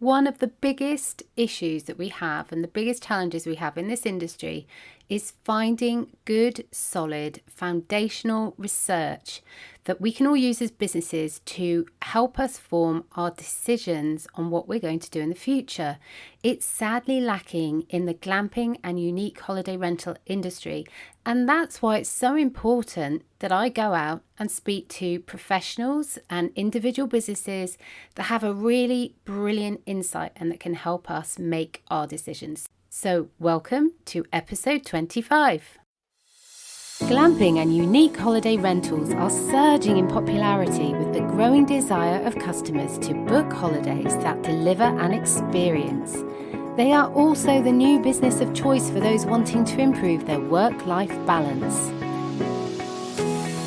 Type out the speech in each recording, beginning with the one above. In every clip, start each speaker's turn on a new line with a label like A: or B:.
A: one of the biggest issues that we have and the biggest challenges we have in this industry is finding good, solid, foundational research that we can all use as businesses to help us form our decisions on what we're going to do in the future. It's sadly lacking in the glamping and unique holiday rental industry, and that's why it's so important that I go out and speak to professionals and individual businesses that have a really brilliant insight and that can help us make our decisions. So welcome to episode 25. Glamping and unique holiday rentals are surging in popularity with the growing desire of customers to book holidays that deliver an experience. They are also the new business of choice for those wanting to improve their work-life balance.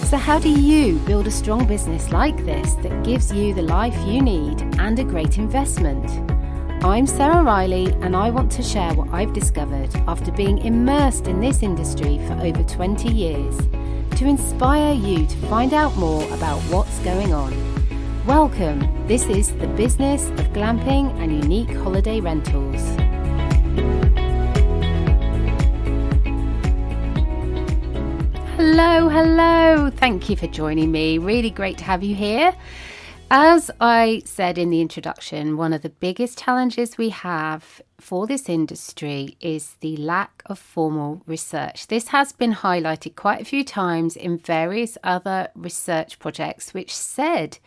A: So how do you build a strong business like this that gives you the life you need and a great investment? I'm Sarah Riley, and I want to share what I've discovered after being immersed in this industry for over 20 years to inspire you to find out more about what's going on. Welcome, this is the business of glamping and unique holiday rentals. Hello, thank you for joining me. Really great to have you here. As I said in the introduction, one of the biggest challenges we have for this industry is the lack of formal research. This has been highlighted quite a few times in various other research projects, which said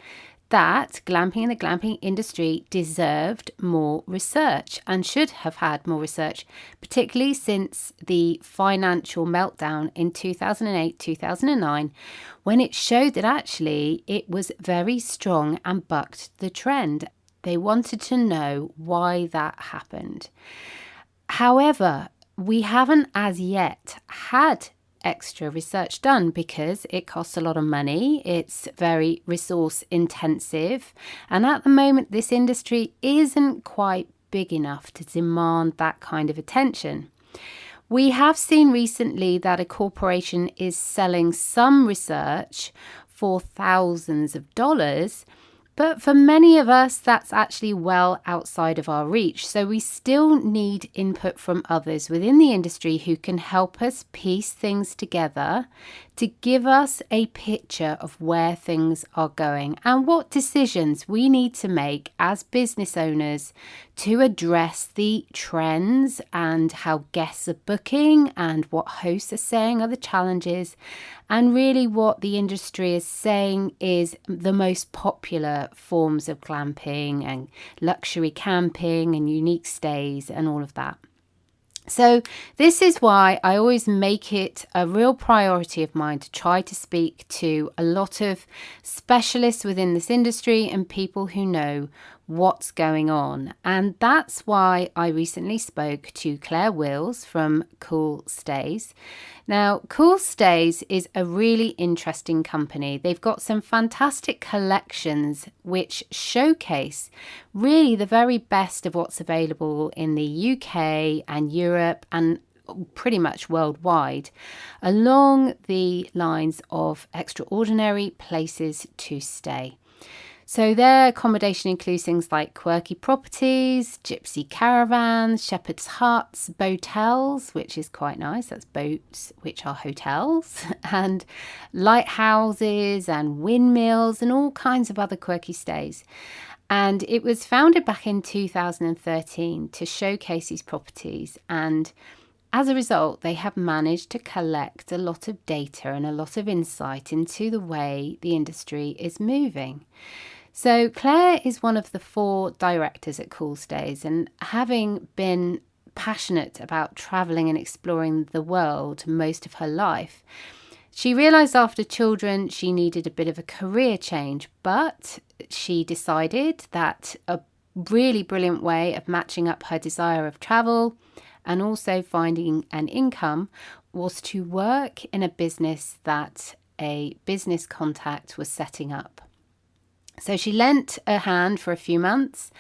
A: that glamping and the glamping industry deserved more research and should have had more research, particularly since the financial meltdown in 2008-2009, when it showed that actually it was very strong and bucked the trend. They wanted to know why that happened. However, we haven't as yet had extra research done because it costs a lot of money. It's very resource intensive, and at the moment this industry isn't quite big enough to demand that kind of attention. We have seen recently that a corporation is selling some research for thousands of dollars, but for many of us, that's actually well outside of our reach. So we still need input from others within the industry who can help us piece things together to give us a picture of where things are going and what decisions we need to make as business owners to address the trends and how guests are booking and what hosts are saying are the challenges, and really what the industry is saying is the most popular forms of glamping and luxury camping and unique stays and all of that. So this is why I always make it a real priority of mine to try to speak to a lot of specialists within this industry and people who know what's going on. And that's why I recently spoke to Claire Wills from Cool Stays. Now, Cool Stays is a really interesting company. They've got some fantastic collections which showcase really the very best of what's available in the UK and Europe and pretty much worldwide, along the lines of extraordinary places to stay. So their accommodation includes things like quirky properties, gypsy caravans, shepherd's huts, botels, which is quite nice, that's boats which are hotels, and lighthouses and windmills and all kinds of other quirky stays. And it was founded back in 2013 to showcase these properties, and as a result, they have managed to collect a lot of data and a lot of insight into the way the industry is moving. So Claire is one of the 4 directors at Cool Stays, and having been passionate about travelling and exploring the world most of her life, she realised after children she needed a bit of a career change, but she decided that a really brilliant way of matching up her desire of travel and also finding an income was to work in a business that a business contact was setting up. So she lent a hand for a few months,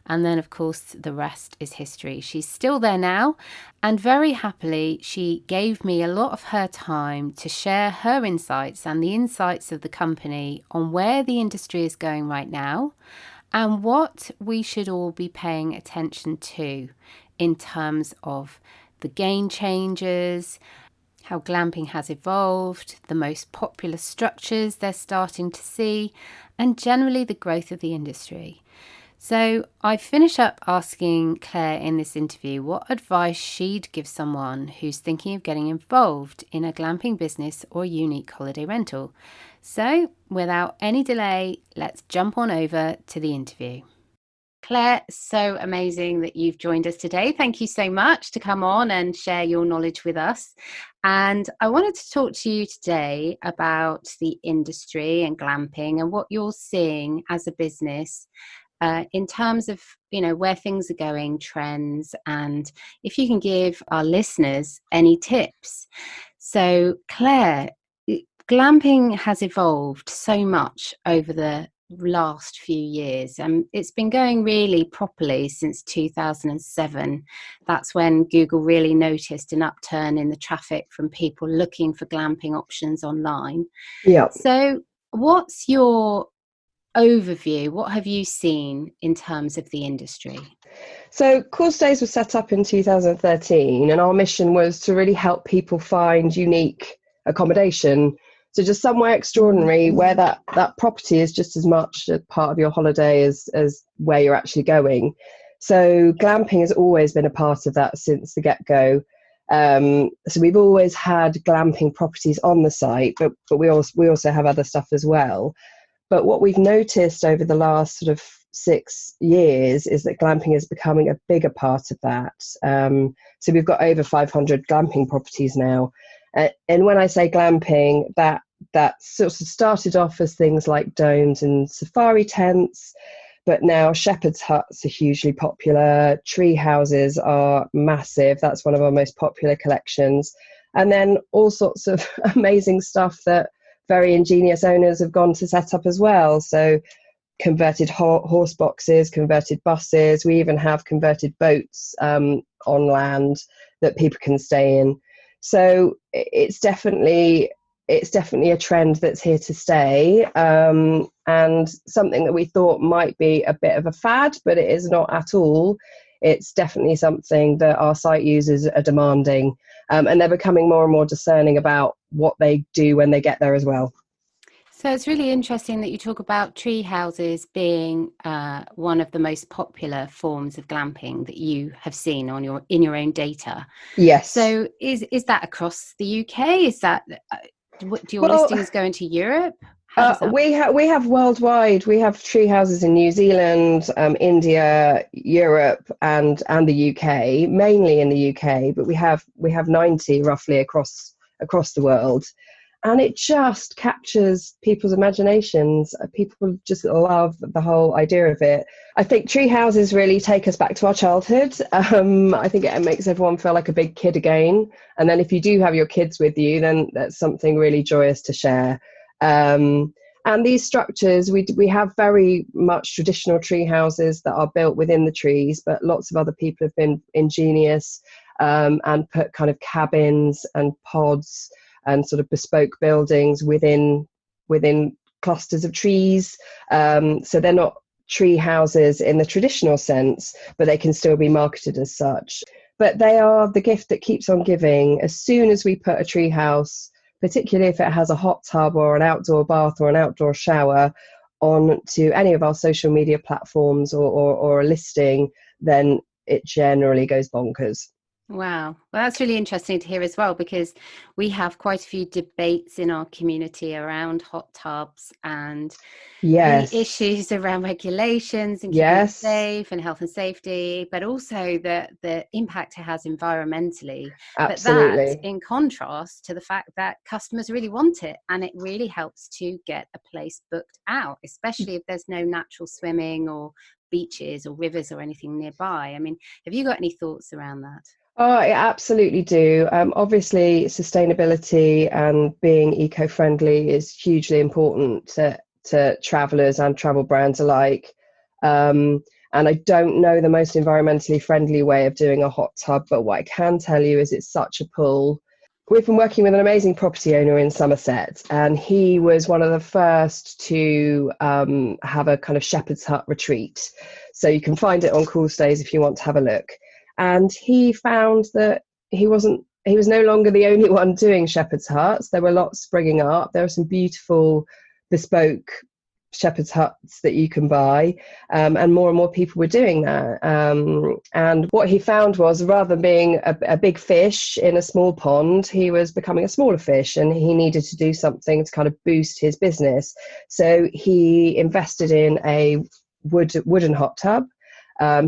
A: and then of course the rest is history. She's still there now, and very happily she gave me a lot of her time to share her insights and the insights of the company on where the industry is going right now and what we should all be paying attention to in terms of the game changers, how glamping has evolved, the most popular structures they're starting to see, and generally the growth of the industry. So I finish up asking Claire in this interview what advice she'd give someone who's thinking of getting involved in a glamping business or unique holiday rental. So without any delay, let's jump on over to the interview. Claire, so amazing that you've joined us today. Thank you so much to come on and share your knowledge with us. And I wanted to talk to you today about the industry and glamping and what you're seeing as a business in terms of, where things are going, trends, and if you can give our listeners any tips. So, Claire, glamping has evolved so much over the last few years, and it's been going really properly since 2007. That's when Google really noticed an upturn in the traffic from people looking for glamping options online.
B: Yeah.
A: So, what's your overview? What have you seen in terms of the industry?
B: So Course Days was set up in 2013, and our mission was to really help people find unique accommodation. So just somewhere extraordinary where that property is just as much a part of your holiday as where you're actually going. So glamping has always been a part of that since the get-go. So we've always had glamping properties on the site, but we also have other stuff as well. But what we've noticed over the last sort of 6 years is that glamping is becoming a bigger part of that. So we've got over 500 glamping properties now. And when I say glamping, that sort of started off as things like domes and safari tents, but now shepherd's huts are hugely popular. Tree houses are massive. That's one of our most popular collections. And then all sorts of amazing stuff that very ingenious owners have gone to set up as well. So converted horse boxes, converted buses. We even have converted boats on land that people can stay in. So it's definitely a trend that's here to stay, and something that we thought might be a bit of a fad, but it is not at all. It's definitely something that our site users are demanding, and they're becoming more and more discerning about what they do when they get there as well.
A: So it's really interesting that you talk about tree houses being one of the most popular forms of glamping that you have seen in your own data.
B: Yes.
A: So is that across the UK? Is that do your listings go into Europe?
B: We have worldwide. We have tree houses in New Zealand, India, Europe, and the UK. Mainly in the UK, but we have 90 roughly across the world. And it just captures people's imaginations. People just love the whole idea of it. I think tree houses really take us back to our childhood. I think it makes everyone feel like a big kid again. And then if you do have your kids with you, then that's something really joyous to share. And these structures, we have very much traditional tree houses that are built within the trees, but lots of other people have been ingenious and put kind of cabins and pods and sort of bespoke buildings within clusters of trees. So they're not tree houses in the traditional sense, but they can still be marketed as such. But they are the gift that keeps on giving. As soon as we put a tree house, particularly if it has a hot tub or an outdoor bath or an outdoor shower, onto any of our social media platforms or a listing, then it generally goes bonkers.
A: Wow. Well, that's really interesting to hear as well, because we have quite a few debates in our community around hot tubs and the issues around regulations and keeping it safe and health and safety, but also the impact it has environmentally.
B: Absolutely.
A: But that in contrast to the fact that customers really want it, and it really helps to get a place booked out, especially if there's no natural swimming or beaches or rivers or anything nearby. I mean, have you got any thoughts around that?
B: Oh, I absolutely do. Obviously, sustainability and being eco-friendly is hugely important to travellers and travel brands alike. And I don't know the most environmentally friendly way of doing a hot tub, but what I can tell you is it's such a pull. we've been working with an amazing property owner in Somerset, and he was one of the first to have a kind of shepherd's hut retreat. So you can find it on Cool Stays if you want to have a look. And he found that he was no longer the only one doing shepherd's huts. There were lots springing up. There are some beautiful bespoke shepherd's huts that you can buy, and more people were doing that. And what he found was, rather than being a big fish in a small pond, he was becoming a smaller fish, and he needed to do something to kind of boost his business. So he invested in a wooden hot tub.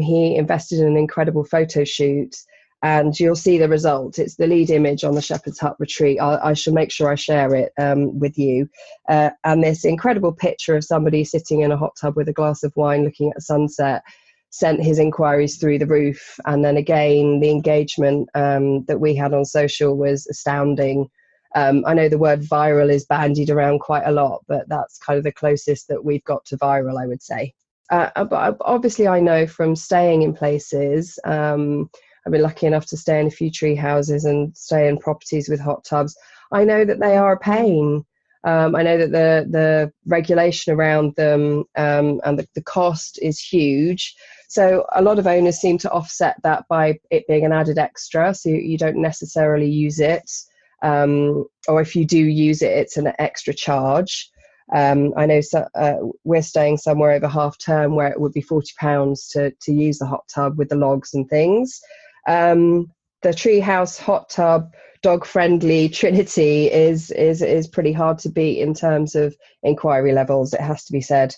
B: He invested in an incredible photo shoot, and you'll see the result. It's the lead image on the Shepherd's Hut retreat. I shall make sure I share it with you. And this incredible picture of somebody sitting in a hot tub with a glass of wine looking at a sunset sent his inquiries through the roof. And then again, the engagement that we had on social was astounding. I know the word viral is bandied around quite a lot, but that's kind of the closest that we've got to viral, I would say. But obviously I know from staying in places, I've been lucky enough to stay in a few tree houses and stay in properties with hot tubs. I know that they are a pain. I know that the regulation around them and the cost is huge. So a lot of owners seem to offset that by it being an added extra. So you don't necessarily use it. Or if you do use it, it's an extra charge. I know we're staying somewhere over half term where it would be £40 to use the hot tub with the logs and things. The treehouse hot tub dog friendly Trinity is pretty hard to beat in terms of inquiry levels, it has to be said.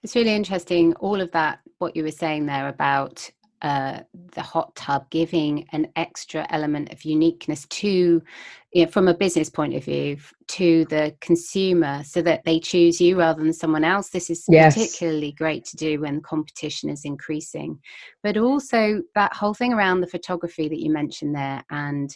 A: It's really interesting, all of that, what you were saying there about the hot tub giving an extra element of uniqueness to, from a business point of view, to the consumer, so that they choose you rather than someone else. This is particularly great to do when competition is increasing. But also that whole thing around the photography that you mentioned there, and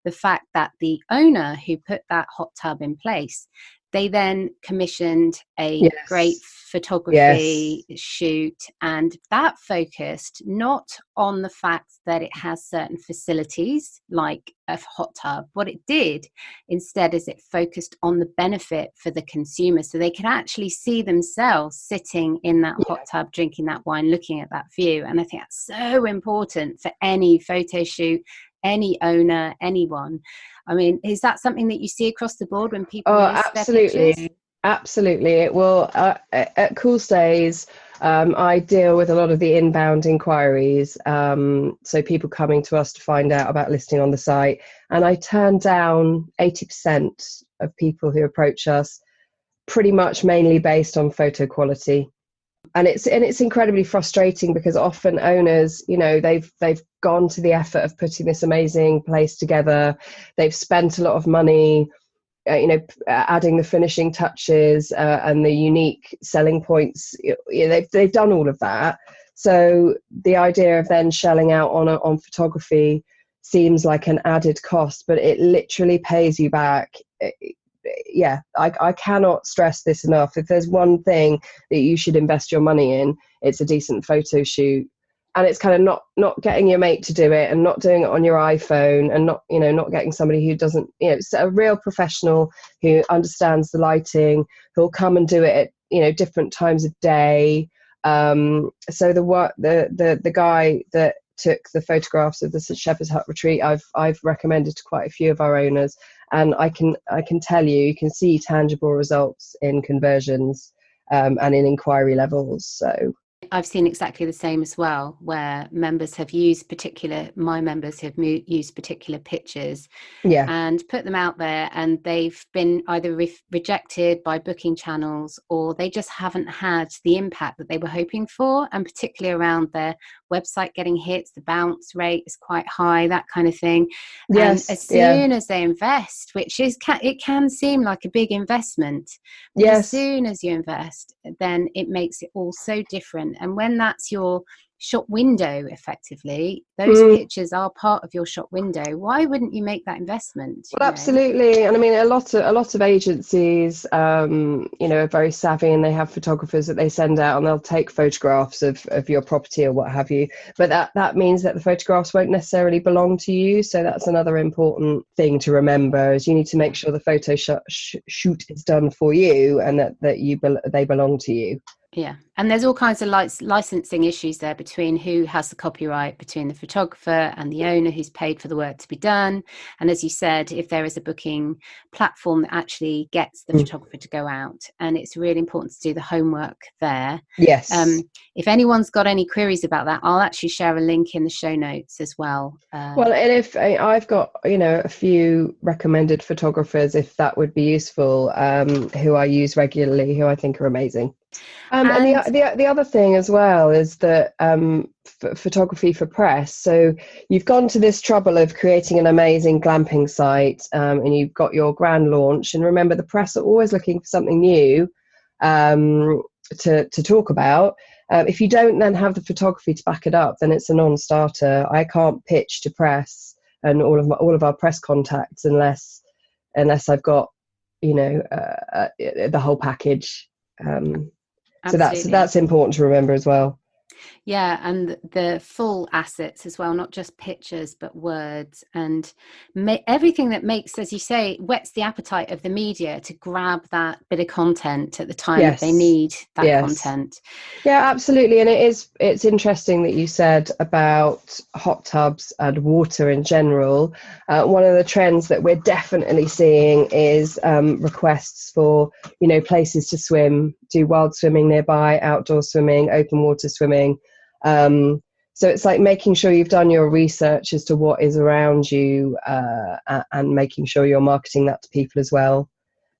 A: the fact that the owner who put that hot tub in place, they then commissioned a great photography shoot, and that focused not on the fact that it has certain facilities like a hot tub. What it did instead is it focused on the benefit for the consumer, so they can actually see themselves sitting in that hot tub, drinking that wine, looking at that view. And I think that's so important for any photo shoot, any owner, anyone. I mean, is that something that you see across the board when people list their pictures?
B: Absolutely. It will. At Cool Stays, I deal with a lot of the inbound inquiries. So people coming to us to find out about listing on the site. And I turn down 80% of people who approach us, pretty much mainly based on photo quality. And it's incredibly frustrating, because often owners, they've gone to the effort of putting this amazing place together. They've spent a lot of money, adding the finishing touches and the unique selling points. They've done all of that. So the idea of then shelling out on photography seems like an added cost, but it literally pays you back. I cannot stress this enough. If there's one thing that you should invest your money in, it's a decent photo shoot. And it's kind of not getting your mate to do it, and not doing it on your iPhone, and not getting somebody who doesn't, it's a real professional who understands the lighting, who'll come and do it at different times of day. So the guy that took the photographs of the Shepherd's Hut retreat, I've recommended to quite a few of our owners, and I can tell you can see tangible results in conversions and in inquiry levels. So
A: I've seen exactly the same as well, where members have used particular pictures and put them out there, and they've been either rejected by booking channels, or they just haven't had the impact that they were hoping for. And particularly around their website getting hits, the bounce rate is quite high, that kind of thing. And as soon as they invest, which is it can seem like a big investment, but as soon as you invest, then it makes it all so different. And when that's your shop window effectively. Those pictures are part of your shop window. Why wouldn't you make that investment?
B: Well, absolutely. And I mean, a lot of agencies, are very savvy, and they have photographers that they send out, and they'll take photographs of your property or what have you. But that means that the photographs won't necessarily belong to you. So that's another important thing to remember, is you need to make sure the photo shoot is done for you, and that they belong to you.
A: Yeah. And there's all kinds of licensing issues there between who has the copyright, between the photographer and the owner who's paid for the work to be done. And as you said, if there is a booking platform that actually gets the photographer to go out, and it's really important to do the homework there.
B: Yes.
A: If anyone's got any queries about that, I'll actually share a link in the show notes as well.
B: Well, and if I've got, a few recommended photographers, if that would be useful, who I use regularly, who I think are amazing. And the other thing as well is that photography for press. So you've gone to this trouble of creating an amazing glamping site, and you've got your grand launch. And remember, the press are always looking for something new to talk about. If you don't then have the photography to back it up, then it's a non-starter. I can't pitch to press and all of our press contacts unless I've got the whole package. So that's important to remember as well.
A: Yeah, and the full assets as well, not just pictures, but words, and everything that makes, as you say, whets the appetite of the media to grab that bit of content at the time that they need that content.
B: Yeah, absolutely. And it's interesting that you said about hot tubs and water in general. One of the trends that we're definitely seeing is requests for, places to swim, do wild swimming nearby, outdoor swimming, open water swimming. So it's like making sure you've done your research as to what is around you, and making sure you're marketing that to people as well.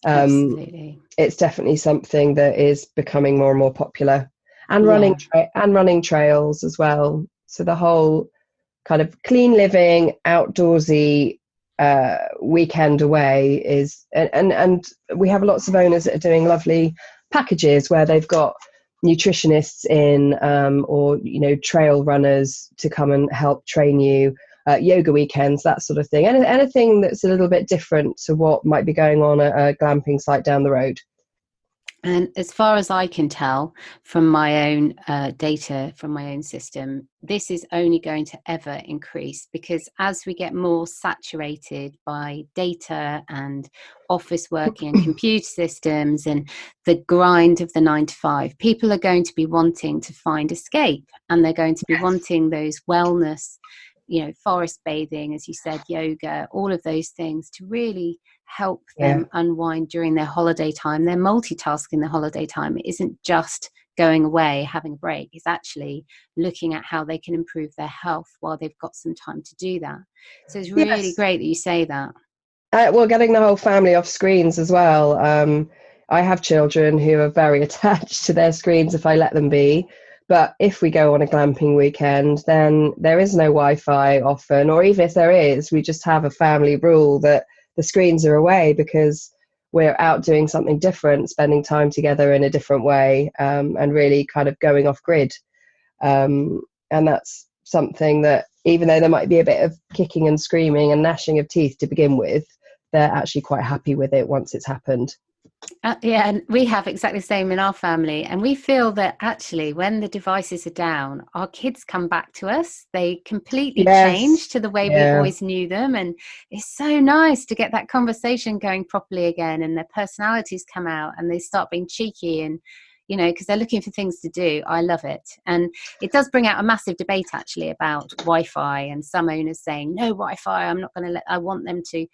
A: Absolutely.
B: It's definitely something that is becoming more and more popular, and running trails as well. So the whole kind of clean living, outdoorsy weekend away is, and we have lots of owners that are doing lovely packages where they've got nutritionists in, or trail runners to come and help train you, yoga weekends, that sort of thing, and anything that's a little bit different to what might be going on at a glamping site down the road.
A: And as far as I can tell from my own data, from my own system, this is only going to ever increase, because as we get more saturated by data and office working and computer systems and the grind of the 9 to 5, people are going to be wanting to find escape, and they're going to be wanting those wellness, forest bathing, as you said, yoga, all of those things to really help them unwind during their holiday time. They're multitasking their holiday time. It isn't just going away, having a break. It's actually looking at how they can improve their health while they've got some time to do that. So it's really great that you say that.
B: Well, getting the whole family off screens as well. I have children who are very attached to their screens if I let them be. But if we go on a glamping weekend, then there is no Wi-Fi often, or even if there is, we just have a family rule that the screens are away, because we're out doing something different, spending time together in a different way, and really kind of going off grid. And that's something that, even though there might be a bit of kicking and screaming and gnashing of teeth to begin with, they're actually quite happy with it once it's happened.
A: And we have exactly the same in our family, and we feel that actually when the devices are down, our kids come back to us. They completely change to the way we always knew them, and it's so nice to get that conversation going properly again, and their personalities come out and they start being cheeky, and because they're looking for things to do. I love it. And it does bring out a massive debate actually about Wi-Fi, and some owners saying, no Wi-Fi, I want them to,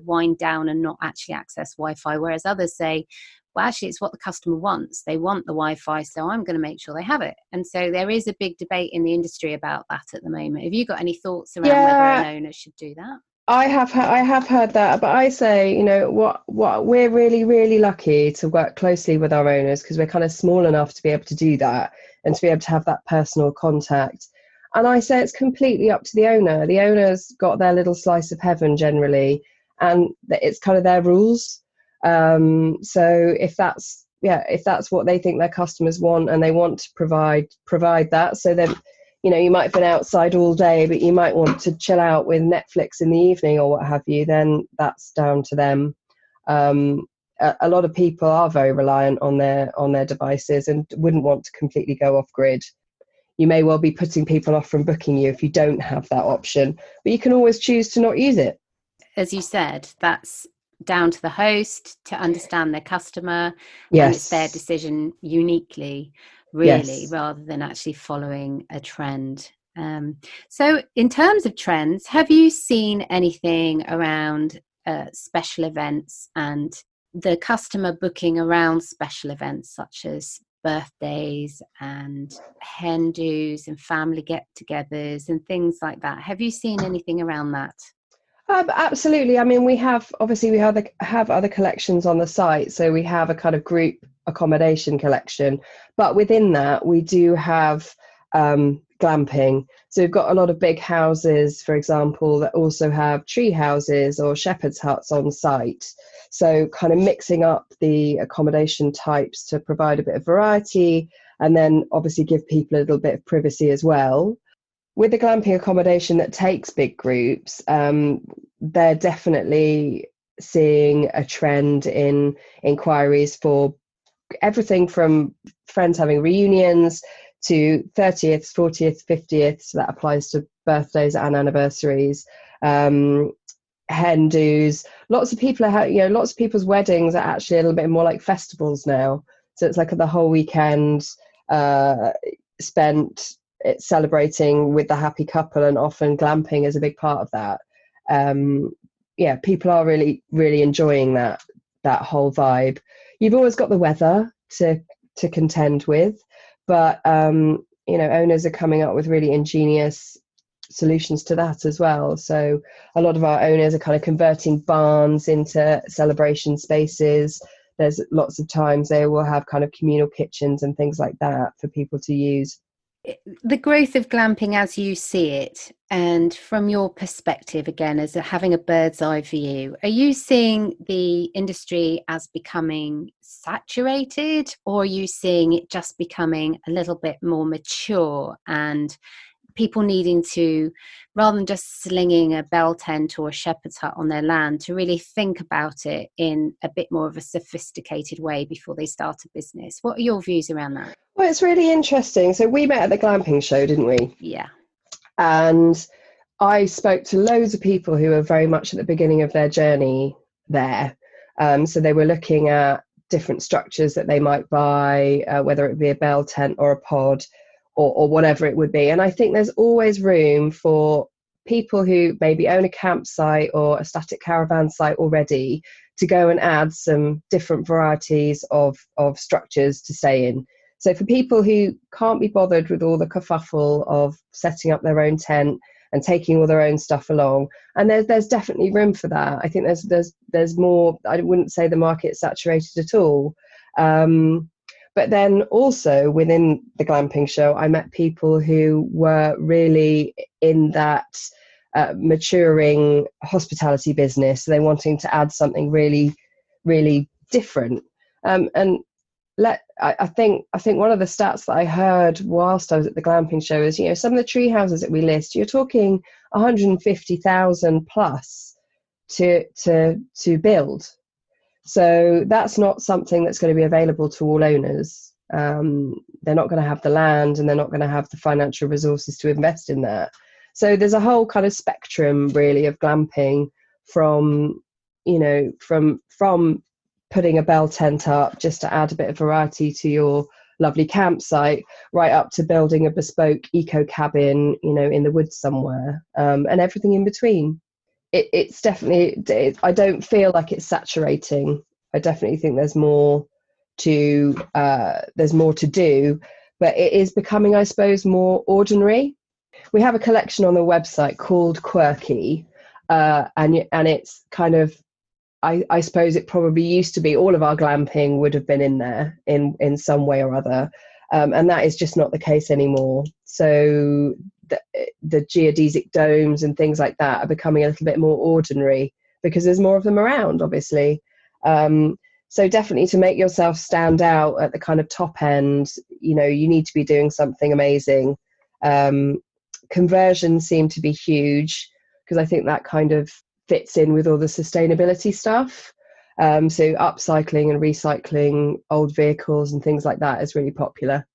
A: wind down and not actually access Wi-Fi. Whereas others say, well, actually it's what the customer wants. They want the Wi-Fi, so I'm going to make sure they have it. And so there is a big debate in the industry about that at the moment. Have you got any thoughts around whether an owner should do that?
B: I have heard that, but I say, what we're really, really lucky to work closely with our owners, because we're kind of small enough to be able to do that and to be able to have that personal contact. And I say it's completely up to the owner. The owner's got their little slice of heaven generally, and it's kind of their rules. So if that's what they think their customers want, and they want to provide that, so then you might have been outside all day, but you might want to chill out with Netflix in the evening or what have you, then that's down to them. A lot of people are very reliant on their devices and wouldn't want to completely go off grid. You may well be putting people off from booking you if you don't have that option, but you can always choose to not use it.
A: As you said, that's down to the host to understand their customer,
B: Yes.
A: and it's their decision uniquely, really,
B: Yes.
A: rather than actually following a trend. So in terms of trends, have you seen anything around special events and the customer booking around special events such as birthdays and hen do's and family get-togethers and things like that? Have you seen anything around that?
B: Absolutely. I mean, we have other collections on the site. So we have a kind of group accommodation collection, but within that we do have glamping. So we've got a lot of big houses, for example, that also have tree houses or shepherd's huts on site. So kind of mixing up the accommodation types to provide a bit of variety, and then obviously give people a little bit of privacy as well. With the glamping accommodation that takes big groups, they're definitely seeing a trend in inquiries for everything from friends having reunions to 30ths, 40ths, 50ths. So that applies to birthdays and anniversaries. Hen do's. Lots of people are, lots of people's weddings are actually a little bit more like festivals now. So it's like the whole weekend spent celebrating with the happy couple, and often glamping is a big part of that. People are really, really enjoying that whole vibe. You've always got the weather to contend with, but owners are coming up with really ingenious solutions to that as well. So a lot of our owners are kind of converting barns into celebration spaces. There's lots of times they will have kind of communal kitchens and things like that for people to use.
A: The growth of glamping as you see it, and from your perspective, again, as having a bird's eye view, are you seeing the industry as becoming saturated, or are you seeing it just becoming a little bit more mature and people needing to, rather than just slinging a bell tent or a shepherd's hut on their land, to really think about it in a bit more of a sophisticated way before they start a business? What are your views around that?
B: Well, it's really interesting. So we met at the glamping show, didn't we?
A: Yeah.
B: And I spoke to loads of people who were very much at the beginning of their journey there. So they were looking at different structures that they might buy, whether it be a bell tent or a pod or whatever it would be. And I think there's always room for people who maybe own a campsite or a static caravan site already to go and add some different varieties of structures to stay in. So for people who can't be bothered with all the kerfuffle of setting up their own tent and taking all their own stuff along, and there's definitely room for that. I think there's more. I wouldn't say the market's saturated at all. But then also within the glamping show, I met people who were really in that maturing hospitality business. So they're wanting to add something really, really different. I think one of the stats that I heard whilst I was at the glamping show is, some of the tree houses that we list, you're talking 150,000 plus to build. So that's not something that's going to be available to all owners. They're not going to have the land, and they're not going to have the financial resources to invest in that. So there's a whole kind of spectrum really of glamping from putting a bell tent up just to add a bit of variety to your lovely campsite, right up to building a bespoke eco cabin, in the woods somewhere, and everything in between. It's definitely, I don't feel like it's saturating. I definitely think there's more to do, but it is becoming, I suppose, more ordinary. We have a collection on the website called Quirky, and it's kind of, I suppose it probably used to be all of our glamping would have been in there in some way or other, and that is just not the case anymore. So the geodesic domes and things like that are becoming a little bit more ordinary because there's more of them around, obviously. So definitely, to make yourself stand out at the kind of top end, you need to be doing something amazing. Conversions seem to be huge because I think that kind of fits in with all the sustainability stuff. So upcycling and recycling old vehicles and things like that is really popular.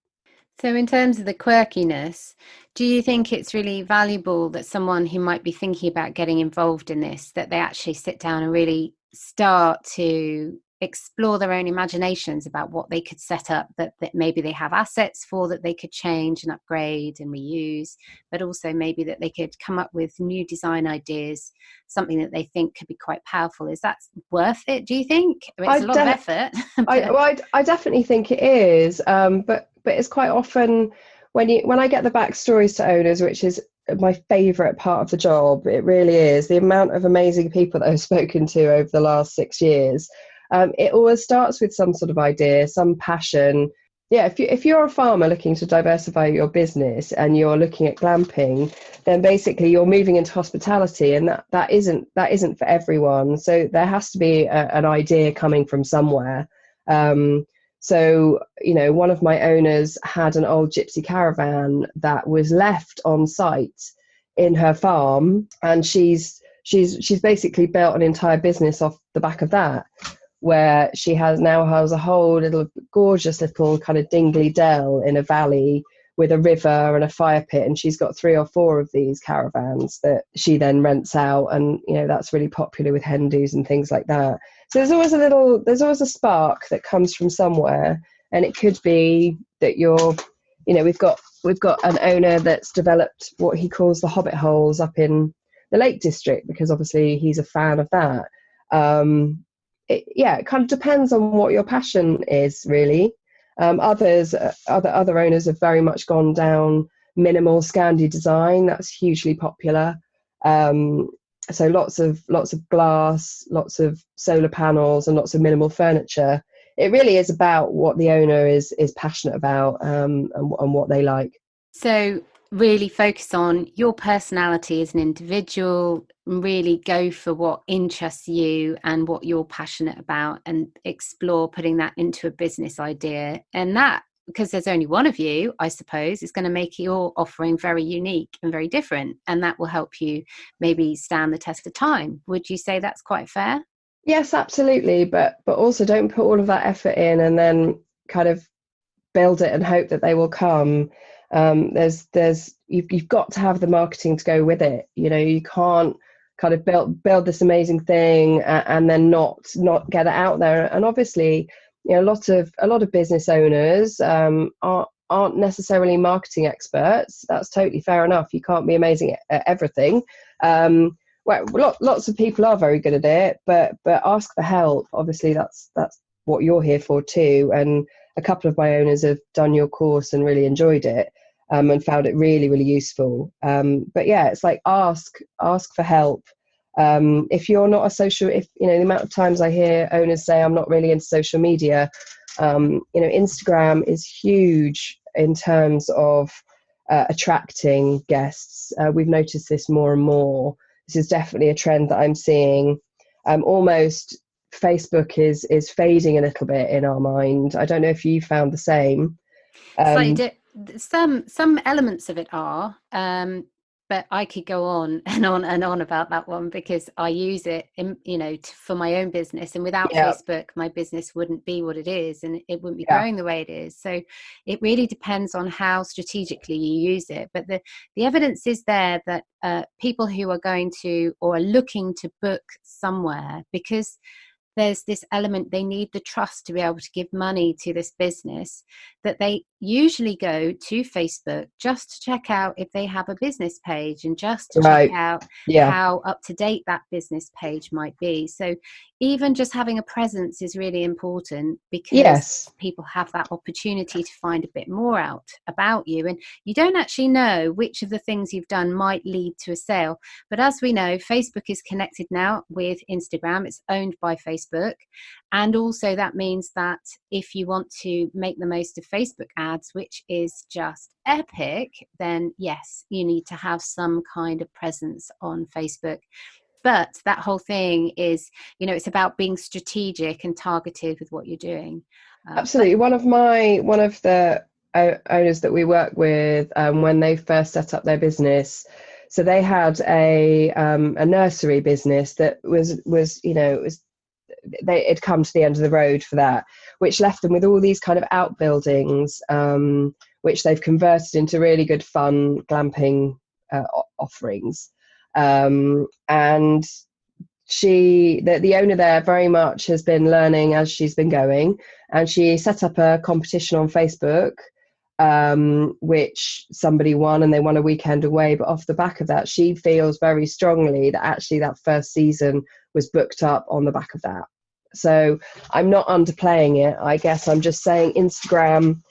A: So in terms of the quirkiness, do you think it's really valuable that someone who might be thinking about getting involved in this, that they actually sit down and really start to explore their own imaginations about what they could set up, that maybe they have assets for, that they could change and upgrade and reuse, but also maybe that they could come up with new design ideas, something that they think could be quite powerful? Is that worth it, do you think? I mean, it's a lot of effort.
B: I definitely think it is, but it's quite often when I get the backstories to owners, which is my favourite part of the job. It really is the amount of amazing people that I've spoken to over the last 6 years. It always starts with some sort of idea, some passion. Yeah, if you're a farmer looking to diversify your business and you're looking at glamping, then basically you're moving into hospitality, and that isn't for everyone. So there has to be an idea coming from somewhere. So, one of my owners had an old gypsy caravan that was left on site in her farm, and she's basically built an entire business off the back of that, where she now has a whole little gorgeous little kind of dingly dell in a valley with a river and a fire pit, and she's got 3 or 4 of these caravans that she then rents out, and that's really popular with hen dos and things like that. So there's always a spark that comes from somewhere, and it could be that we've got an owner that's developed what he calls the Hobbit holes up in the Lake District, because obviously he's a fan of that. It kind of depends on what your passion is, really. Other owners have very much gone down minimal Scandi design. That's hugely popular. So lots of glass, lots of solar panels, and lots of minimal furniture. It really is about what the owner is passionate about, and what they like.
A: So really focus on your personality as an individual, really go for what interests you and what you're passionate about, and explore putting that into a business idea. And that, because there's only one of you, I suppose, is going to make your offering very unique and very different, and that will help you maybe stand the test of time. Would you say that's quite fair?
B: Yes, absolutely, but also don't put all of that effort in and then kind of build it and hope that they will come. You've got to have the marketing to go with it. You can't kind of build this amazing thing and then not get it out there. And obviously, a lot of business owners aren't necessarily marketing experts. That's totally fair enough. You can't be amazing at everything. Lots of people are very good at it, but ask for help. Obviously, that's what you're here for too. And a couple of my owners have done your course and really enjoyed it, and found it really, really useful. But yeah, it's like ask for help. If you're not the amount of times I hear owners say, I'm not really into social media. Instagram is huge in terms of attracting guests. We've noticed this more and more. This is definitely a trend that I'm seeing. Almost Facebook is fading a little bit in our mind. I don't know if you found the same.
A: Some elements of it are, but I could go on and on and on about that one, because I use it for my own business, and without Facebook my business wouldn't be what it is, and it wouldn't be growing the way it is. So it really depends on how strategically you use it, but the evidence is there that people who are going to or are looking to book somewhere, because there's this element, they need the trust to be able to give money to this business, that they usually go to Facebook just to check out if they have a business page, and just to check out how up to date that business page might be. So even just having a presence is really important, because people have that opportunity to find a bit more out about you, and you don't actually know which of the things you've done might lead to a sale. But as we know, Facebook is connected now with Instagram. It's owned by Facebook, and also that means that if you want to make the most of Facebook ads, which is just epic, then yes, you need to have some kind of presence on Facebook. But that whole thing is, it's about being strategic and targeted with what you're doing.
B: Absolutely. One of the owners that we work with when they first set up their business. So they had a nursery business that was they had come to the end of the road for that, which left them with all these kind of outbuildings, which they've converted into really good fun glamping offerings. And the owner there very much has been learning as she's been going, and she set up a competition on Facebook, which somebody won, and they won a weekend away. But off the back of that, she feels very strongly that actually that first season was booked up on the back of that. So I'm not underplaying it. I guess I'm just saying Instagram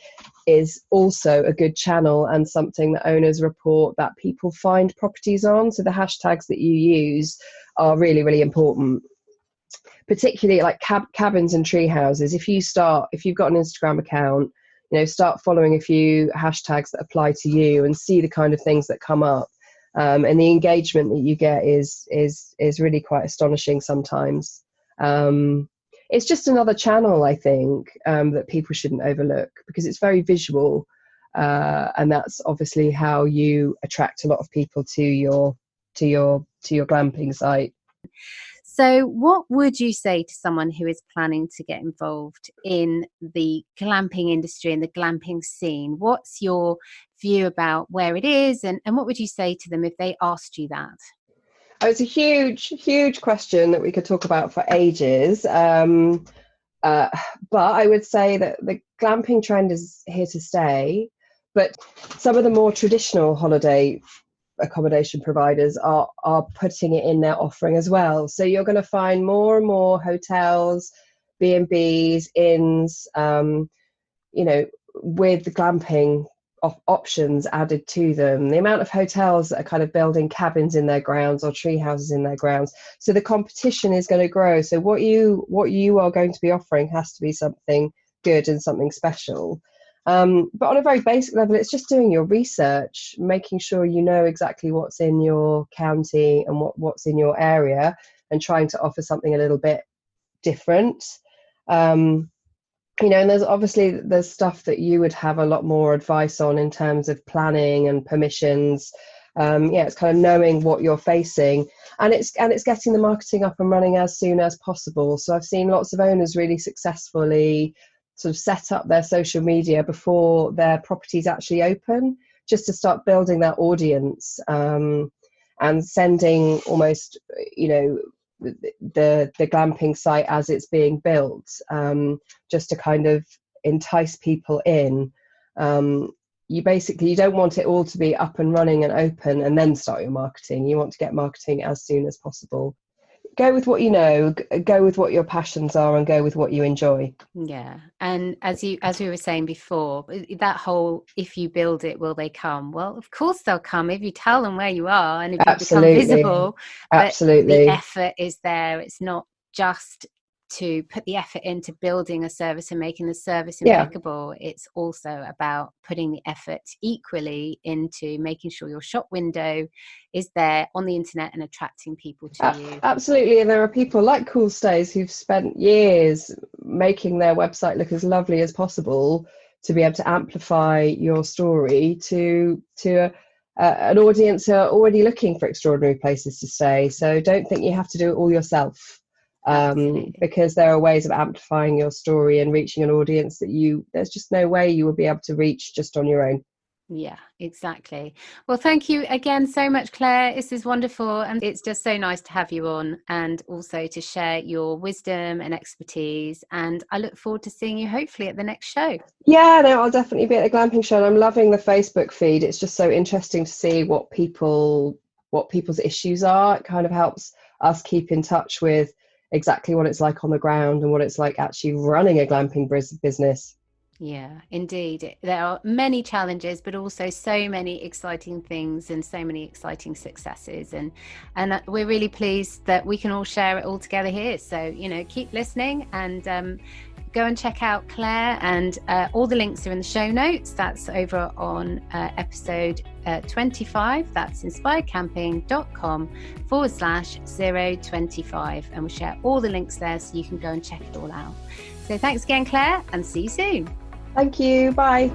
B: is also a good channel and something that owners report that people find properties on. So the hashtags that you use are really, really important, particularly like cabins and tree houses. If you've got an Instagram account, start following a few hashtags that apply to you and see the kind of things that come up. And the engagement that you get is really quite astonishing sometimes. It's just another channel, I think, that people shouldn't overlook, because it's very visual, and that's obviously how you attract a lot of people to your glamping site.
A: So what would you say to someone who is planning to get involved in the glamping industry and the glamping scene? What's your view about where it is, and what would you say to them if they asked you that?
B: Oh, it's a huge question that we could talk about for ages. But I would say that the glamping trend is here to stay. But some of the more traditional holiday accommodation providers are putting it in their offering as well. So you're going to find more and more hotels, B&Bs, inns, with the glamping options added to them. The amount of hotels that are kind of building cabins in their grounds or tree houses in their grounds. So the competition is going to grow. So what you are going to be offering has to be something good and something special. But on a very basic level, it's just doing your research, making sure you know exactly what's in your county and what's in your area, and trying to offer something a little bit different. And there's stuff that you would have a lot more advice on in terms of planning and permissions. It's kind of knowing what you're facing, and it's getting the marketing up and running as soon as possible. So I've seen lots of owners really successfully sort of set up their social media before their properties actually open, just to start building that audience, and sending almost, the glamping site as it's being built, just to kind of entice people in. You don't want it all to be up and running and open and then start your marketing. You want to get marketing as soon as possible. Go with what you know, go with what your passions are, and go with what you enjoy.
A: Yeah. And as we were saying before, that whole, if you build it, will they come? Well, of course they'll come if you tell them where you are and if you become visible.
B: Absolutely.
A: But the effort is there. It's not just to put the effort into building a service and making the service impeccable. It's also about putting the effort equally into making sure your shop window is there on the internet and attracting people to you.
B: Absolutely. And there are people like Cool Stays who've spent years making their website look as lovely as possible to be able to amplify your story to an audience who are already looking for extraordinary places to stay. So don't think you have to do it all yourself. Because there are ways of amplifying your story and reaching an audience that there's just no way you will be able to reach just on your own.
A: Yeah, exactly. Well, thank you again so much, Claire. This is wonderful. And it's just so nice to have you on, and also to share your wisdom and expertise. And I look forward to seeing you hopefully at the next show.
B: Yeah, no, I'll definitely be at the glamping show. And I'm loving the Facebook feed. It's just so interesting to see what people's issues are. It kind of helps us keep in touch with exactly what it's like on the ground and what it's like actually running a glamping business.
A: Yeah, indeed. There are many challenges, but also so many exciting things and so many exciting successes. And we're really pleased that we can all share it all together here. So, keep listening and go and check out Claire, and all the links are in the show notes. That's over on episode 25. That's inspiredcamping.com/025. And we'll share all the links there so you can go and check it all out. So thanks again, Claire, and see you soon.
B: Thank you. Bye.